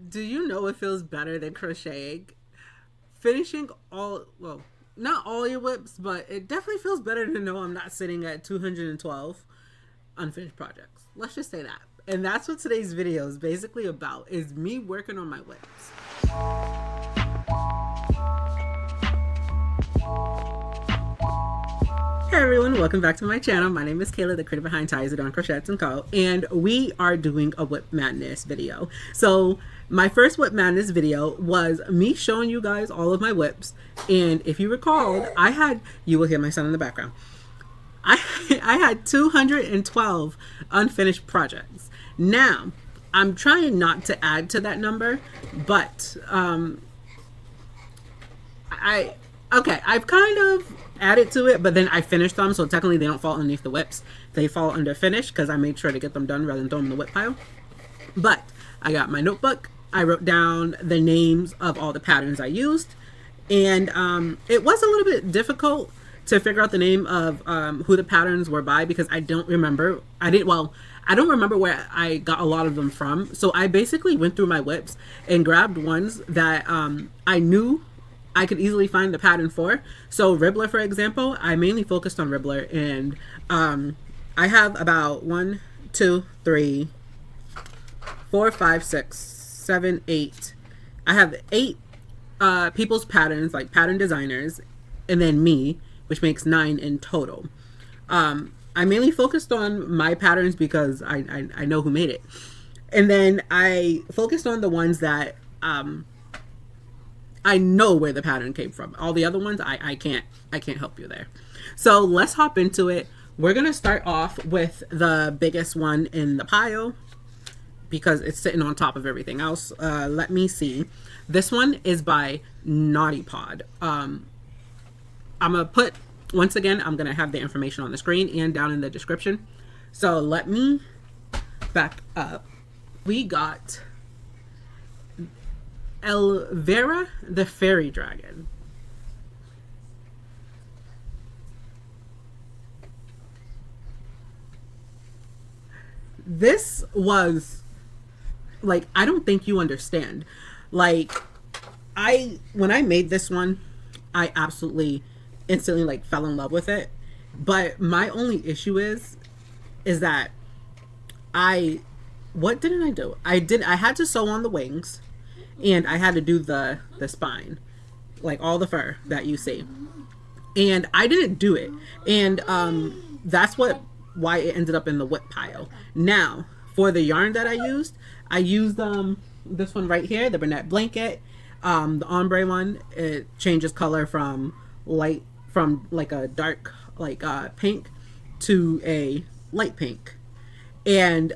Do you know it feels better than crocheting? Finishing all, well, not all your whips, but it definitely feels better to know I'm not sitting at 212 unfinished projects. Let's just say that. And that's what today's video is basically about, is me working on my whips. Hey everyone, welcome back to my channel. My name is Kayla, the creator behind Ties It On Crochets & Co. And we are doing a Whip Madness video. So my first Whip Madness video was me showing you guys all of my whips. And if you recalled, you will hear my son in the background. I had 212 unfinished projects. Now, I'm trying not to add to that number, but I've kind of added to it, but then I finished them, so technically they don't fall underneath the whips. They fall under finish because I made sure to get them done rather than throw them in the whip pile. But I got my notebook. I wrote down the names of all the patterns I used, and it was a little bit difficult to figure out the name of who the patterns were by because I don't remember. I don't remember where I got a lot of them from. So I basically went through my whips and grabbed ones that I knew I could easily find the pattern for. So Ribbler, for example, I mainly focused on Ribbler, and I have about 1, 2, 3, 4, 5, 6, 7, 8. I have 8 people's patterns, like pattern designers, and then me, which makes 9 in total. I mainly focused on my patterns because I know who made it. And then I focused on the ones that I know where the pattern came from. All the other ones, I can't help you there. So let's hop into it. We're gonna start off with the biggest one in the pile because it's sitting on top of everything else. Let me see. This one is by Naughty Pod. I'm gonna put, once again, I'm gonna have the information on the screen and down in the description. So let me back up. We got Elvira the Fairy Dragon. This was, like, I don't think you understand. Like, when I made this one, I absolutely instantly, like, fell in love with it. But my only issue is that what didn't I do? I had to sew on the wings, and I had to do the spine, like all the fur that you see, and I didn't do it, and that's why it ended up in the whip pile. Now for the yarn that I used this one right here, the Bernette Blanket, the ombre one. It changes color from like a dark pink to a light pink, and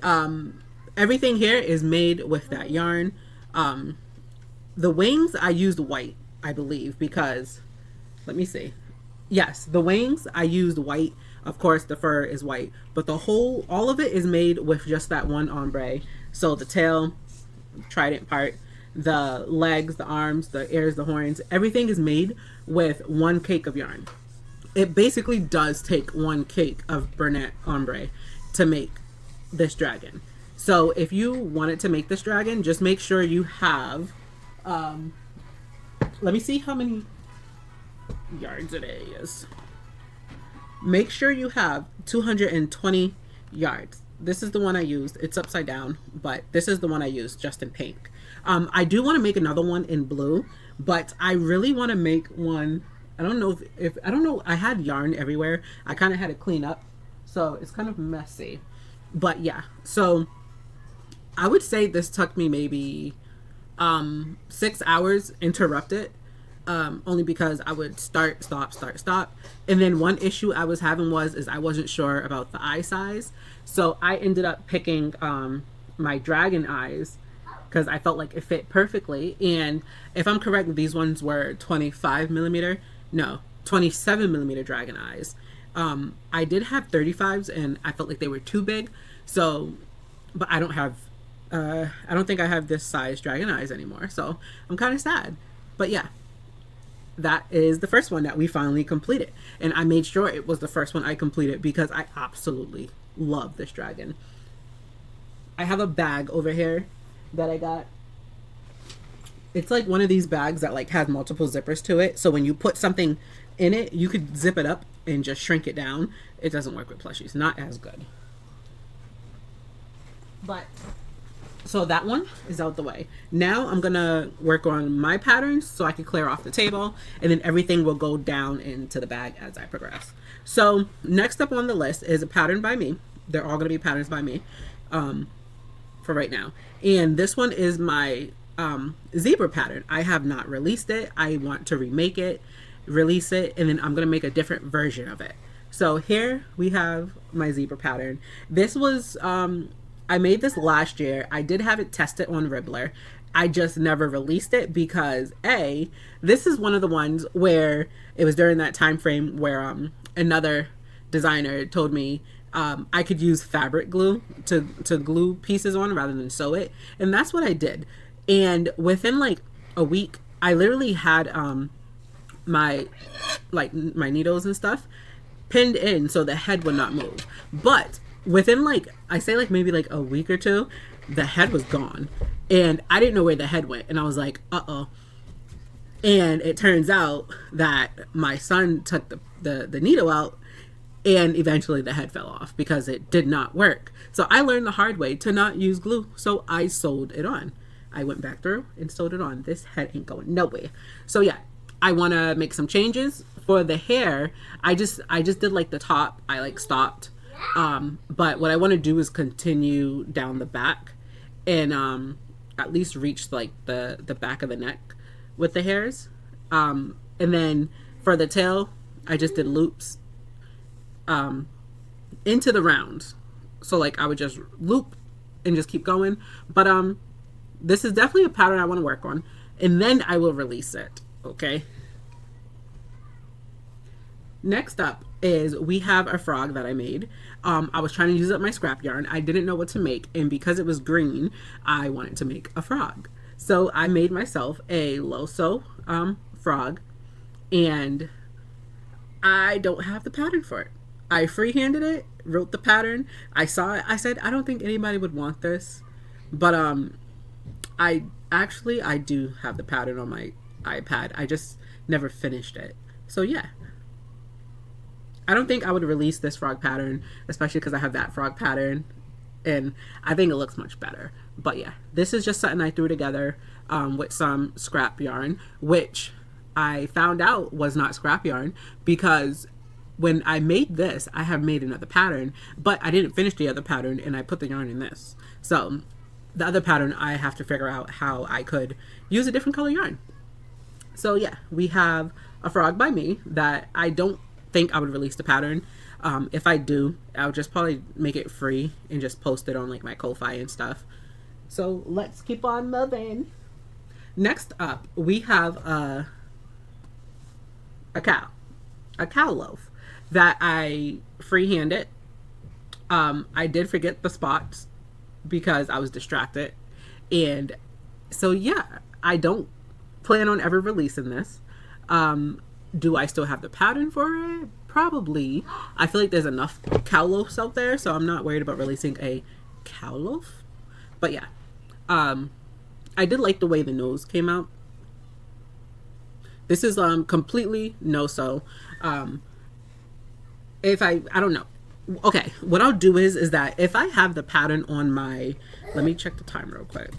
everything here is made with that yarn. The wings, I used white, I believe, because, let me see. Yes, the wings, I used white. Of course, the fur is white, but all of it is made with just that one ombre. So the tail, trident part, the legs, the arms, the ears, the horns, everything is made with one cake of yarn. It basically does take one cake of Bernette ombre to make this dragon. So if you wanted to make this dragon, just make sure you have, let me see how many yards it is. Make sure you have 220 yards. This is the one I used. It's upside down, but this is the one I used just in pink. I do want to make another one in blue, but I really want to make one. I don't know if I don't know. I had yarn everywhere. I kind of had to clean up, so it's kind of messy. But yeah, so I would say this took me maybe 6 hours interrupted, only because I would start, stop. And then one issue I was having is I wasn't sure about the eye size. So I ended up picking my dragon eyes because I felt like it fit perfectly. And if I'm correct, these ones were 27 millimeter dragon eyes. I did have 35s and I felt like they were too big. So, but I don't think I have this size dragon eyes anymore, so I'm kind of sad. But yeah, that is the first one that we finally completed, and I made sure it was the first one I completed because I absolutely love this dragon. I have a bag over here that I got It's like one of these bags that like has multiple zippers to it. So when you put something in it, you could zip it up and just shrink it down. It doesn't work with plushies. Not as good. But so that one is out the way. Now I'm gonna work on my patterns so I can clear off the table, and then everything will go down into the bag as I progress. So next up on the list is a pattern by me. They're all gonna be patterns by me for right now. And this one is my zebra pattern. I have not released it. I want to remake it, release it, and then I'm gonna make a different version of it. So here we have my zebra pattern. This was I made this last year. I did have it tested on Ribbler. I just never released it because this is one of the ones where it was during that time frame where another designer told me I could use fabric glue to glue pieces on rather than sew it, and that's what I did. And within like a week, I literally had my needles and stuff pinned in so the head would not move. But within like, I say like maybe like a week or two, the head was gone, and I didn't know where the head went, and I was like, uh-oh. And it turns out that my son took the needle out, and eventually the head fell off because it did not work. So I learned the hard way to not use glue, so I sewed it on. I went back through and sewed it on. This head ain't going nowhere. So yeah, I want to make some changes for the hair. I just did like the top. I like stopped. But what I want to do is continue down the back and at least reach like the back of the neck with the hairs. And then for the tail, I just did loops into the round. So like I would just loop and just keep going. But this is definitely a pattern I want to work on, and then I will release it. Okay. Next up is we have a frog that I made. I was trying to use up my scrap yarn. I didn't know what to make, and because it was green, I wanted to make a frog. So I made myself a low sew frog, and I don't have the pattern for it. I freehanded it, wrote the pattern. I saw it. I said, I don't think anybody would want this, but I do have the pattern on my iPad. I just never finished it. So yeah. I don't think I would release this frog pattern, especially because I have that frog pattern, and I think it looks much better. But yeah, this is just something I threw together with some scrap yarn, which I found out was not scrap yarn because when I made this, I have made another pattern, but I didn't finish the other pattern, and I put the yarn in this. So the other pattern, I have to figure out how I could use a different color yarn. So yeah, we have a frog by me that I don't think I would release the pattern. If I do, I'll just probably make it free and just post it on like my Ko-Fi and stuff. So let's keep on moving. Next up, we have a cow loaf that I freehanded. I did forget the spots because I was distracted, and so yeah, I don't plan on ever releasing this. Do I still have the pattern for it? Probably. I feel like there's enough cow loaves out there, so I'm not worried about releasing a cow loaf. But yeah, I did like the way the nose came out. This is completely no sew. If I don't know. Okay, what I'll do is that if I have the pattern on my, let me check the time real quick.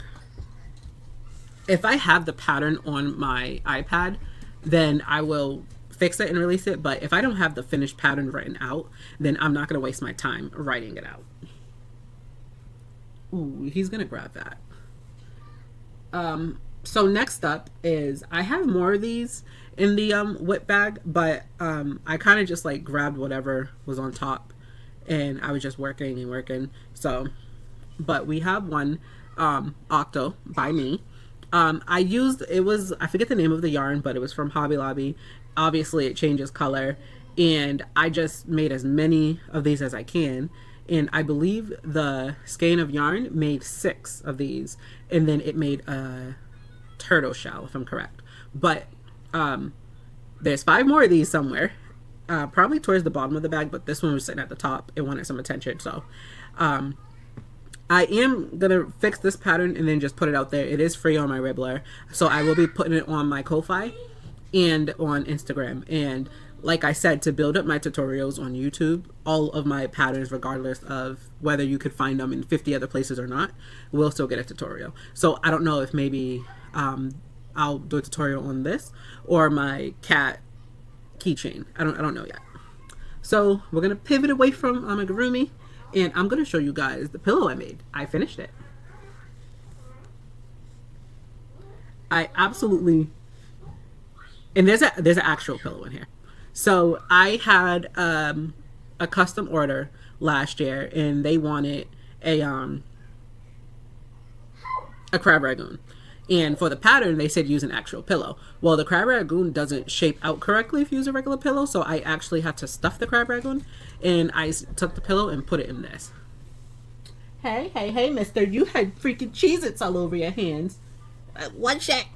If I have the pattern on my iPad, then I will fix it and release it. But if I don't have the finished pattern written out, then I'm not going to waste my time writing it out. Ooh, he's going to grab that. So next up is I have more of these in the whip bag, but I kind of just like grabbed whatever was on top, and I was just working and working. So, but we have one octo by me. I used, I forget the name of the yarn, but it was from Hobby Lobby. Obviously it changes color, and I just made as many of these as I can. And I believe the skein of yarn made 6 of these, and then it made a turtle shell, if I'm correct. But there's 5 more of these somewhere, probably towards the bottom of the bag, but this one was sitting at the top. It wanted some attention, so I I am gonna fix this pattern and then just put it out there. It is free on my Ribbler, so I will be putting it on my Ko-Fi and on Instagram. And like I said, to build up my tutorials on YouTube, all of my patterns, regardless of whether you could find them in 50 other places or not, will still get a tutorial. So I don't know if maybe I'll do a tutorial on this or my cat keychain. I don't know yet. So we're gonna pivot away from amigurumi, and I'm gonna show you guys the pillow I made. I finished it. I absolutely, and there's an actual pillow in here. So I had a custom order last year, and they wanted a crab ragoon. And for the pattern, they said use an actual pillow. Well, the crab ragoon doesn't shape out correctly if you use a regular pillow, so I actually had to stuff the crab ragoon, and I took the pillow and put it in this. Hey, mister, you had freaking Cheez-Its all over your hands. One sec.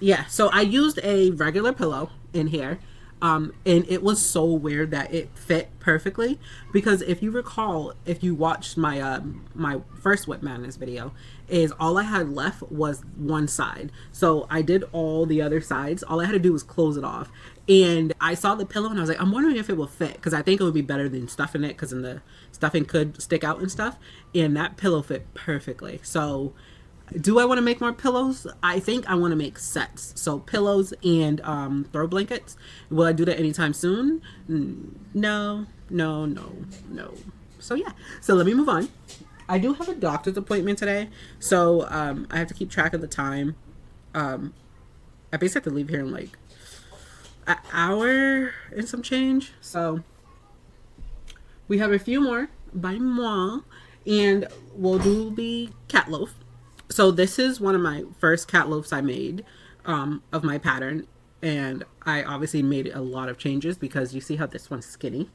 Yeah, so I used a regular pillow in here, and it was so weird that it fit perfectly, because if you recall, if you watched my my first Whip Madness video, is all I had left was one side. So I did all the other sides. All I had to do was close it off. And I saw the pillow and I was like, I'm wondering if it will fit, because I think it would be better than stuffing it, because then the stuffing could stick out and stuff. And that pillow fit perfectly. So do I want to make more pillows? I think I want to make sets. So pillows and throw blankets. Will I do that anytime soon? No. So yeah. So let me move on. I do have a doctor's appointment today. So I have to keep track of the time. I basically have to leave here in like an hour and some change. So we have a few more by moi, and we'll do the cat loaf. So this is one of my first cat loaves I made of my pattern, and I obviously made a lot of changes because you see how this one's skinny.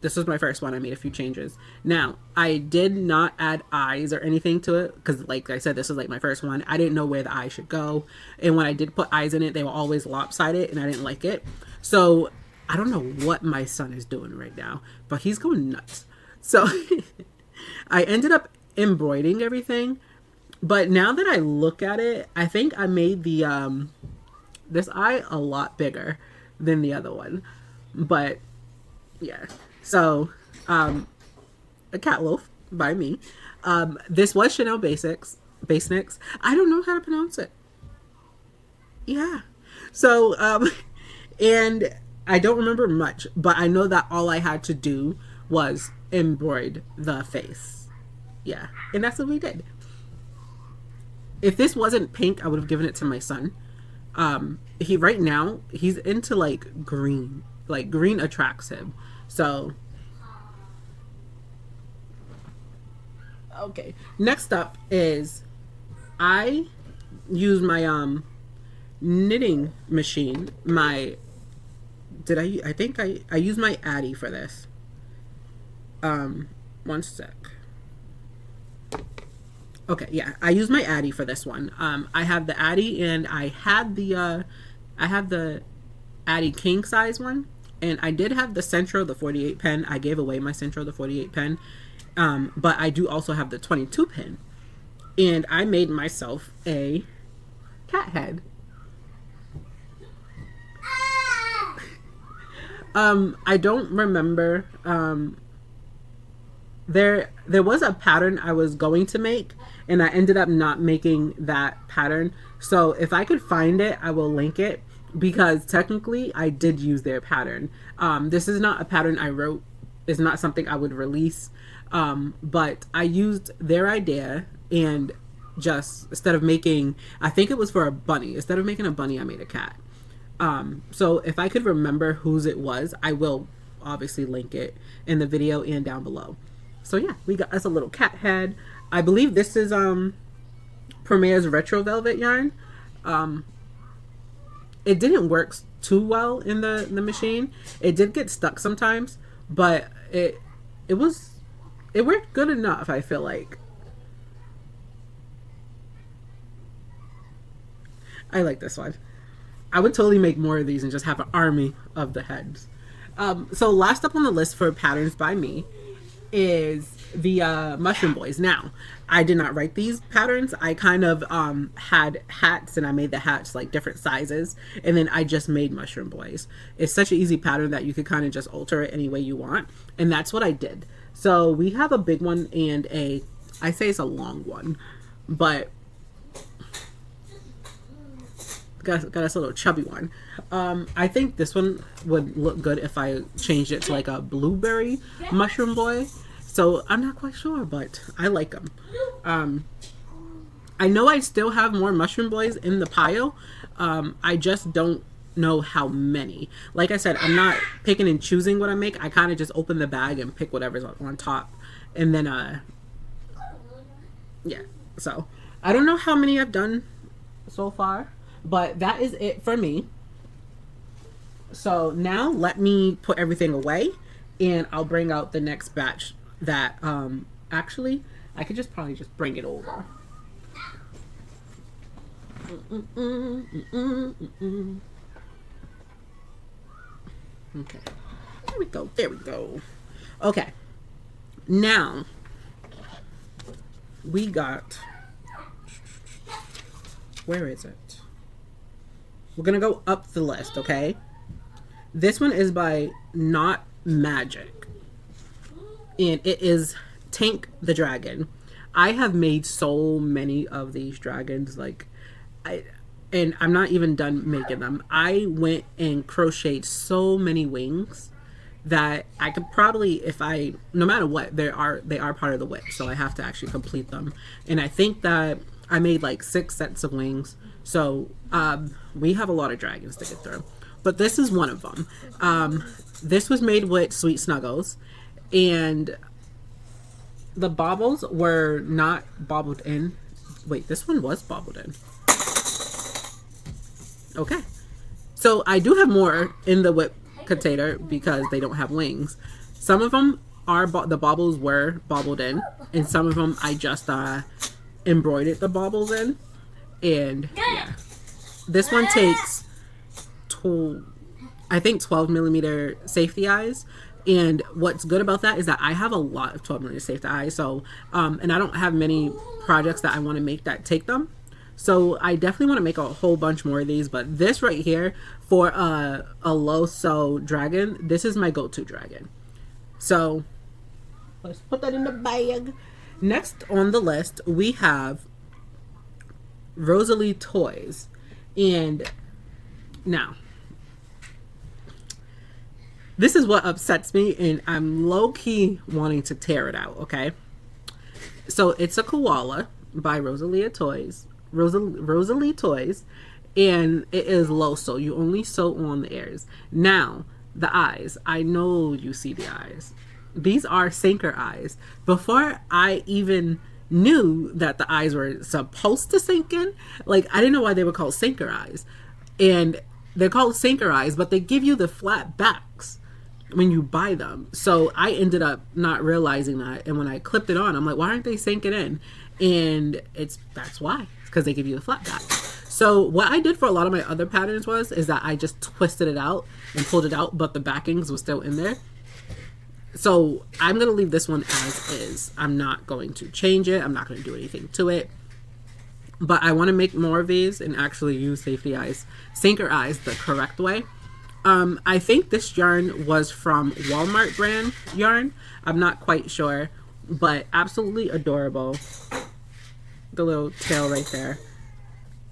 This was my first one. I made a few changes. Now, I did not add eyes or anything to it because, like I said, this is like my first one. I didn't know where the eyes should go, and when I did put eyes in it, they were always lopsided, and I didn't like it. So I don't know what my son is doing right now, but he's going nuts. So I ended up embroidering everything, but now that I look at it, I think I made the this eye a lot bigger than the other one. But yeah, so a cat loaf by me. This was Chanel Basics. I don't know how to pronounce it. Yeah, so and I don't remember much, but I know that all I had to do was embroider the face. Yeah, and that's what we did. If this wasn't pink, I would have given it to my son. He right now, he's into like green. Like green attracts him. So okay. Next up is I use my knitting machine. I think I use my Addy for this. One sec. Okay, yeah, I use my Addy for this one. I have the Addy, and I have the Addy king size one, and I did have the Centro, the 48 pen. I gave away my Centro, the 48 pen, but I do also have the 22 pen, and I made myself a cat head. I don't remember. There was a pattern I was going to make, and I ended up not making that pattern. So if I could find it, I will link it, because technically I did use their pattern. This is not a pattern I wrote. It's not something I would release. But I used their idea, and just instead of making, I think it was for a bunny. Instead of making a bunny, I made a cat. So if I could remember whose it was, I will obviously link it in the video and down below. So yeah, we got us a little cat head. I believe this is Premier's Retro Velvet yarn. It didn't work too well in the machine. It did get stuck sometimes, but it worked good enough, I feel like. I like this one. I would totally make more of these and just have an army of the heads. So last up on the list for patterns by me is the mushroom boys. Now, I did not write these patterns. I kind of had hats, and I made the hats like different sizes, and then I just made mushroom boys. It's such an easy pattern that you could kind of just alter it any way you want, and that's what I did. So we have a big one and I say it's a long one, but got this little chubby one. I think this one would look good if I changed it to like a blueberry mushroom boy. So I'm not quite sure, but I like them. I know I still have more mushroom boys in the pile. I just don't know how many. Like I said, I'm not picking and choosing what I make. I kind of just open the bag and pick whatever's on top. And then, yeah. So I don't know how many I've done so far, but that is it for me. So now let me put everything away, and I'll bring out the next batch that actually I could probably just bring it over. Okay, there we go. Okay, now we got, where is it? We're gonna go up the list, okay? This one is by Not Magic, and it is Tank the Dragon. I have made so many of these dragons, like, and I'm not even done making them. I went and crocheted so many wings that I could probably, no matter what, they are part of the whip, so I have to actually complete them. And I think that I made like 6 sets of wings, so we have a lot of dragons to get through. But this is one of them. This was made with Sweet Snuggles, and the baubles were not bobbled in. Wait, this one was bobbled in. Okay. So I do have more in the whip container because they don't have wings. Some of them are, the baubles were bobbled in, and some of them I just embroidered the baubles in. And yeah. This one takes, I think 12 millimeter safety eyes. And what's good about that is that I have a lot of 12 millimeter safety eyes. So, and I don't have many projects that I want to make that take them. So I definitely want to make a whole bunch more of these. But this right here for a low sew dragon, this is my go-to dragon. So let's put that in the bag. Next on the list, we have Rosalie Toys. And now, this is what upsets me, and I'm low-key wanting to tear it out, okay? So it's a koala by Rosalie Toys, and it is low sew. You only sew on the ears. Now, the eyes. I know you see the eyes. These are sinker eyes. Before I even knew that the eyes were supposed to sink in, like, I didn't know why they were called sinker eyes. And they're called sinker eyes, but they give you the flat backs when you buy them. So I ended up not realizing that, and when I clipped it on, I'm like, why aren't they sinking in? And that's why. It's because they give you the flat back. So what I did for a lot of my other patterns is that I just twisted it out and pulled it out, but the backings were still in there. So I'm going to leave this one as is. I'm not going to change it. I'm not going to do anything to it. But I want to make more of these and actually use safety eyes, sinker eyes, the correct way. I think this yarn was from Walmart brand yarn. I'm not quite sure, but absolutely adorable. The little tail right there.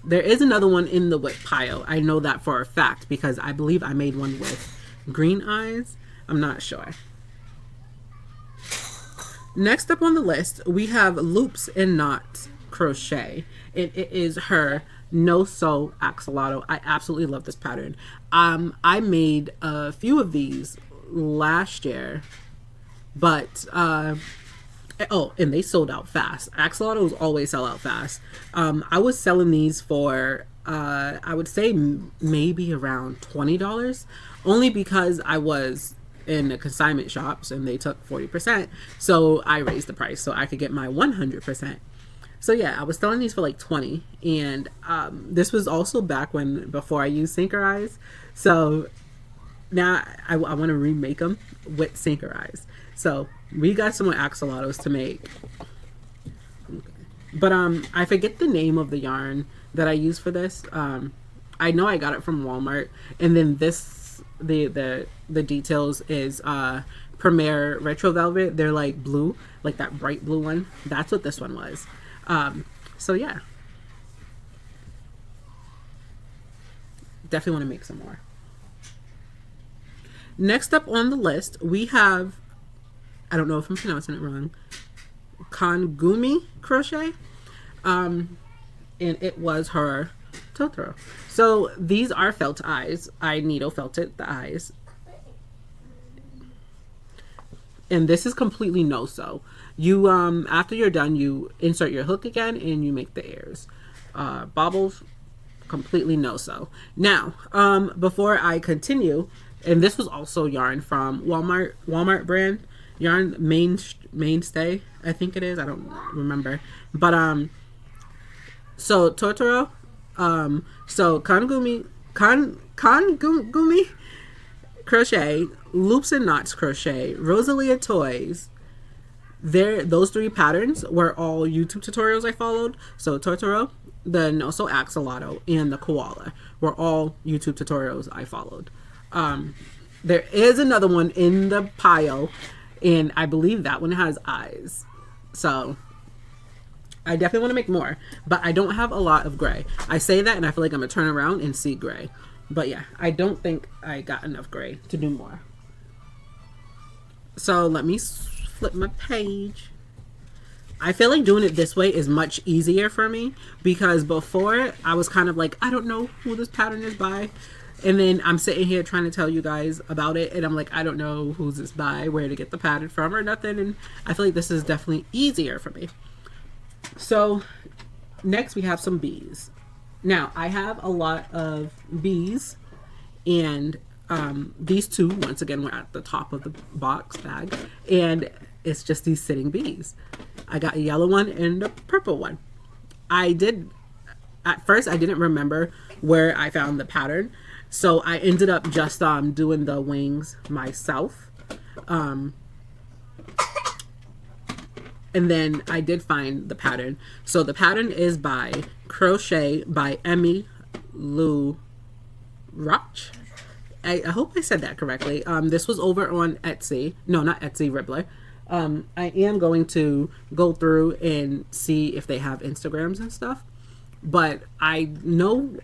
There is another one in the whip pile. I know that for a fact because I believe I made one with green eyes. I'm not sure. Next up on the list, we have Loops and Knots Crochet. It is her no sew axolotl. I absolutely love this pattern. I made a few of these last year, but and they sold out fast. Axolotls always sell out fast. I was selling these for I would say maybe around $20, only because I was in the consignment shops and they took 40%, so I raised the price so I could get my 100%. So yeah, I was selling these for like 20, and this was also back before I used sinker eyes. So now I want to remake them with sinker eyes. So We got some more axolotls to make. But I forget the name of the yarn that I use for this. I know I got it from Walmart, and then this the details is Premier Retro Velvet. They're like blue, like that bright blue one. That's what this one was. So yeah, definitely want to make some more. Next up on the list, we have, I don't know if I'm pronouncing it wrong, Kangumi crochet. And it was her Totoro. So these are felt eyes. I needle felted the eyes. And this is completely no-sew. You, after you're done, you insert your hook again and you make the ears. Bobbles, completely no-sew. Now, before I continue, and this was also yarn from Walmart brand yarn, mainstay, I think it is. I don't remember. But so Totoro, so Kangumi crochet, Loops and Knots crochet, Rosalia Toys. Those 3 patterns were all YouTube tutorials I followed. So Totoro, the No-Sew Axolotl, and the Koala were all YouTube tutorials I followed. There is another one in the pile, and I believe that one has eyes. So I definitely want to make more, but I don't have a lot of gray. I say that and I feel like I'm gonna turn around and see gray. But yeah, I don't think I got enough gray to do more. So let me flip my page. I feel like doing it this way is much easier for me, because before I was kind of like, I don't know who this pattern is by. And then I'm sitting here trying to tell you guys about it, and I'm like, I don't know who's this by, where to get the pattern from or nothing. And I feel like this is definitely easier for me. So next we have some bees. Now I have a lot of bees, and these 2 once again were at the top of the box bag, and it's just these sitting bees. I got a yellow one and a purple one. At first I didn't remember where I found the pattern, so I ended up just doing the wings myself. And then I did find the pattern. So the pattern is by Crochet by Emmy Lou Roch. I hope I said that correctly. This was over on Etsy. No, not Etsy, Ribbler. I am going to go through and see if they have Instagrams and stuff. But I know,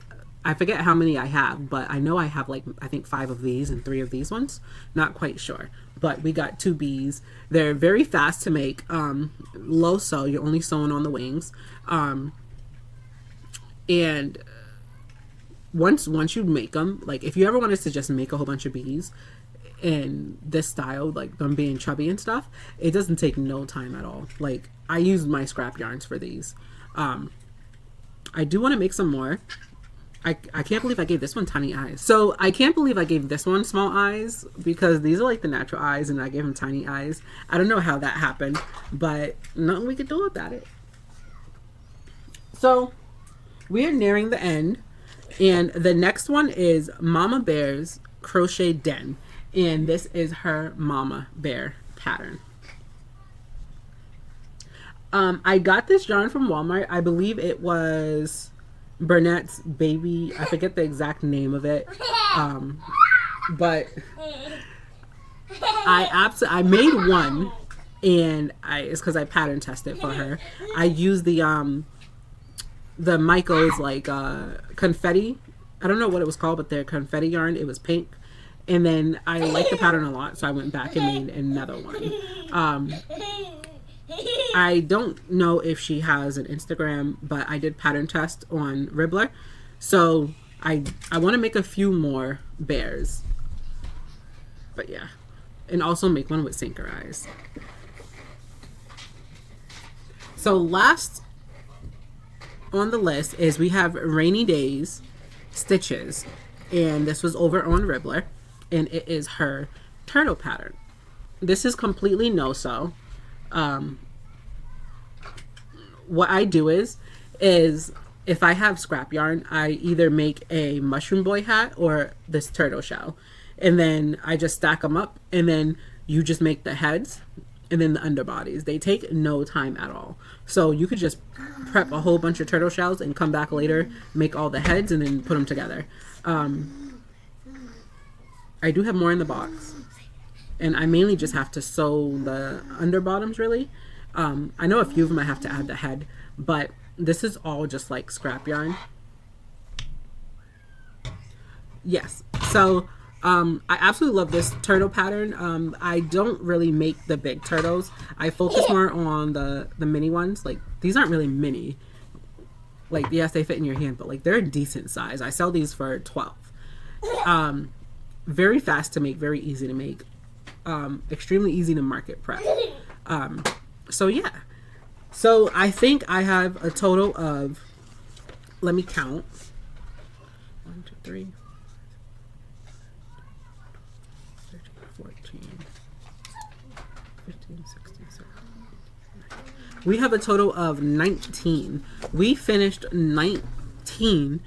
I forget how many I have, but I know I have like, I think 5 of these and 3 of these ones. Not quite sure. But we got 2 bees. They're very fast to make. Low sew, you're only sewing on the wings. And once you make them, like if you ever wanted to just make a whole bunch of bees in this style, like them being chubby and stuff, it doesn't take no time at all. Like I use my scrap yarns for these. I do want to make some more. I can't believe I gave this one tiny eyes. So I can't believe I gave this one small eyes, because these are like the natural eyes and I gave him tiny eyes. I don't know how that happened, but nothing we could do about it. So we are nearing the end, and the next one is Mama Bear's Crochet Den, and this is her Mama Bear pattern. I got this yarn from Walmart. I believe it was Burnett's Baby. I forget the exact name of it. But I made one, and it's because I pattern tested for her. I used the Michael's like confetti. I don't know what it was called, but their confetti yarn. It was pink. And then I liked the pattern a lot, so I went back and made another one. I don't know if she has an Instagram, but I did pattern test on Ribbler. So I want to make a few more bears. But yeah. And also make one with sinker eyes. So last on the list is we have Rainy Days Stitches. And this was over on Ribbler. And it is her turtle pattern. This is completely no-sew. What I do is if I have scrap yarn, I either make a mushroom boy hat or this turtle shell, and then I just stack them up, and then you just make the heads, and then the underbodies. They take no time at all. So you could just prep a whole bunch of turtle shells and come back later, make all the heads, and then put them together. I do have more in the box, and I mainly just have to sew the underbottoms, really. I know a few of them I have to add the head, but this is all just like scrap yarn. Yes, so I absolutely love this turtle pattern. I don't really make the big turtles. I focus more on the mini ones. Like, these aren't really mini. Like, yes, they fit in your hand, but like, they're a decent size. I sell these for 12. Very fast to make, very easy to make, extremely easy to market prep. So yeah, so I think I have a total of, let me count, 1, 2, 3, 13, 14, 15, 16, 17, 18. We have a total of 19. We finished 19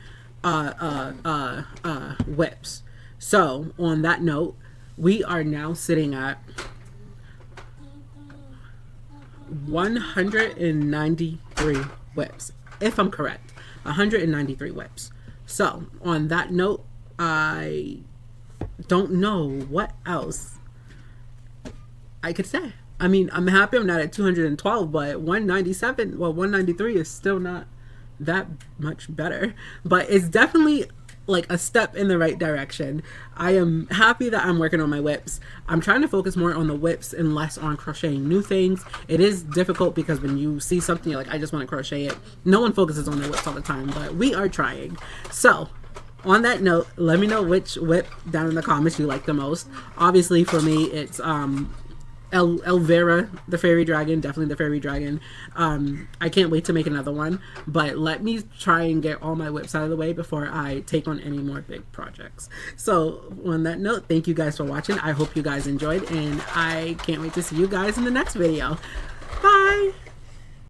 whips. So on that note, we are now sitting at 193 whips, if I'm correct. 193 whips. So on that note, I don't know what else I could say. I mean, I'm happy I'm not at 212, but 197, well, 193 is still not that much better, but it's definitely like a step in the right direction. I am happy that I'm working on my whips. I'm trying to focus more on the whips and less on crocheting new things. It is difficult because when you see something, you're like, I just want to crochet it. No one focuses on their whips all the time, but we are trying. So on that note, let me know which whip down in the comments you like the most. Obviously for me, it's Elvira, the fairy dragon, definitely the fairy dragon. I can't wait to make another one, but let me try and get all my whips out of the way before I take on any more big projects. So on that note, thank you guys for watching. I hope you guys enjoyed, and I can't wait to see you guys in the next video. Bye!